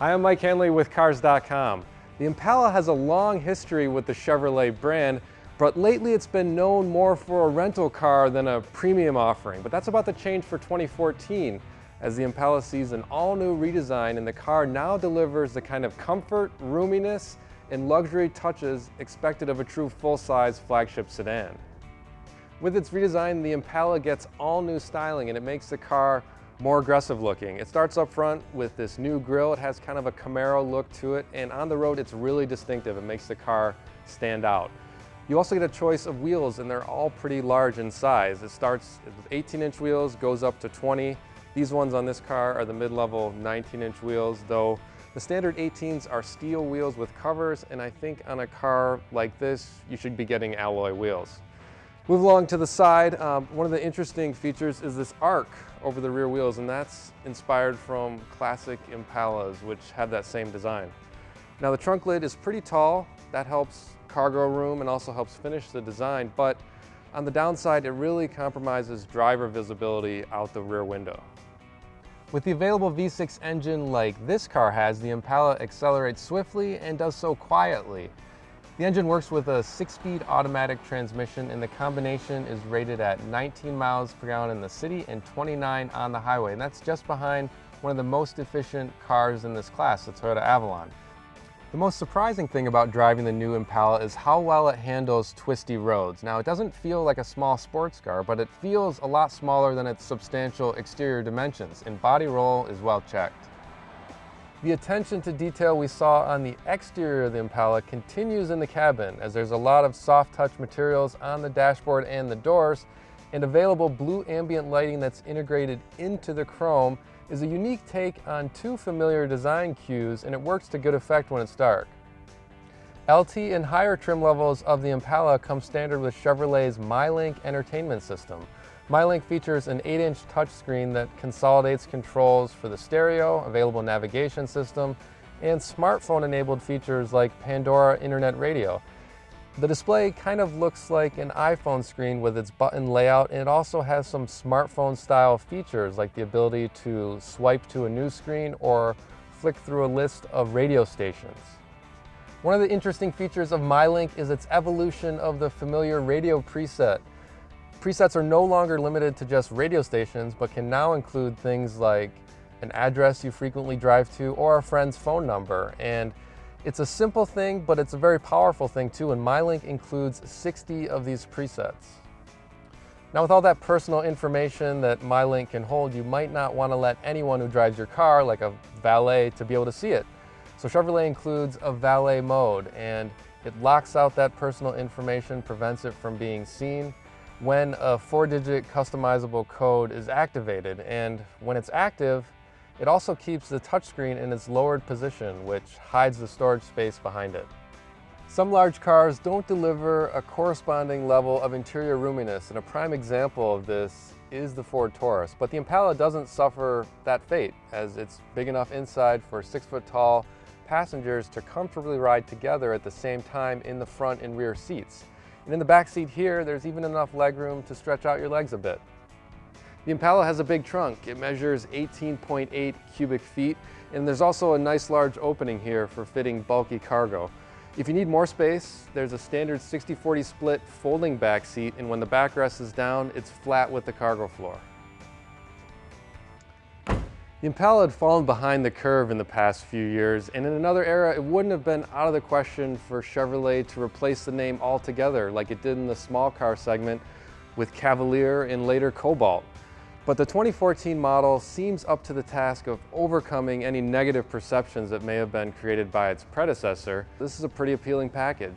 Hi, I'm Mike Hanley with Cars.com. The Impala has a long history with the Chevrolet brand, but lately it's been known more for a rental car than a premium offering. But that's about to change for 2014, as the Impala sees an all-new redesign and the car now delivers the kind of comfort, roominess, and luxury touches expected of a true full-size flagship sedan. With its redesign, the Impala gets all-new styling and it makes the car more aggressive looking. It starts up front with this new grille. It has kind of a Camaro look to it, and on the road it's really distinctive. It makes the car stand out. You also get a choice of wheels, and they're all pretty large in size. It starts with 18-inch wheels, goes up to 20. These ones on this car are the mid-level 19-inch wheels, though the standard 18s are steel wheels with covers, and I think on a car like this you should be getting alloy wheels. Move along to the side. One of the interesting features is this arc over the rear wheels, and that's inspired from classic Impalas, which have that same design. Now the trunk lid is pretty tall. That helps cargo room and also helps finish the design, but on the downside it really compromises driver visibility out the rear window. With the available V6 engine like this car has, the Impala accelerates swiftly and does so quietly. The engine works with a 6-speed automatic transmission, and the combination is rated at 19 miles per gallon in the city and 29 on the highway, and that's just behind one of the most efficient cars in this class, the Toyota Avalon. The most surprising thing about driving the new Impala is how well it handles twisty roads. Now, it doesn't feel like a small sports car, but it feels a lot smaller than its substantial exterior dimensions, and body roll is well checked. The attention to detail we saw on the exterior of the Impala continues in the cabin, as there's a lot of soft touch materials on the dashboard and the doors, and available blue ambient lighting that's integrated into the chrome is a unique take on two familiar design cues, and it works to good effect when it's dark. LT and higher trim levels of the Impala come standard with Chevrolet's MyLink entertainment system. MyLink features an 8-inch touchscreen that consolidates controls for the stereo, available navigation system, and smartphone-enabled features like Pandora Internet Radio. The display kind of looks like an iPhone screen with its button layout, and it also has some smartphone-style features like the ability to swipe to a news screen or flick through a list of radio stations. One of the interesting features of MyLink is its evolution of the familiar radio preset. Presets are no longer limited to just radio stations, but can now include things like an address you frequently drive to or a friend's phone number. And it's a simple thing, but it's a very powerful thing too, and MyLink includes 60 of these presets. Now, with all that personal information that MyLink can hold, you might not want to let anyone who drives your car, like a valet, to be able to see it. So Chevrolet includes a Valet Mode, and it locks out that personal information, prevents it from being seen when a 4-digit customizable code is activated. And when it's active, it also keeps the touchscreen in its lowered position, which hides the storage space behind it. Some large cars don't deliver a corresponding level of interior roominess, and a prime example of this is the Ford Taurus. But the Impala doesn't suffer that fate, as it's big enough inside for 6-foot-tall passengers to comfortably ride together at the same time in the front and rear seats. And in the back seat here, there's even enough legroom to stretch out your legs a bit. The Impala has a big trunk. It measures 18.8 cubic feet, and there's also a nice large opening here for fitting bulky cargo. If you need more space, there's a standard 60-40 split folding back seat, and when the backrest is down, it's flat with the cargo floor. The Impala had fallen behind the curve in the past few years, and in another era it wouldn't have been out of the question for Chevrolet to replace the name altogether like it did in the small car segment with Cavalier and later Cobalt. But the 2014 model seems up to the task of overcoming any negative perceptions that may have been created by its predecessor. This is a pretty appealing package.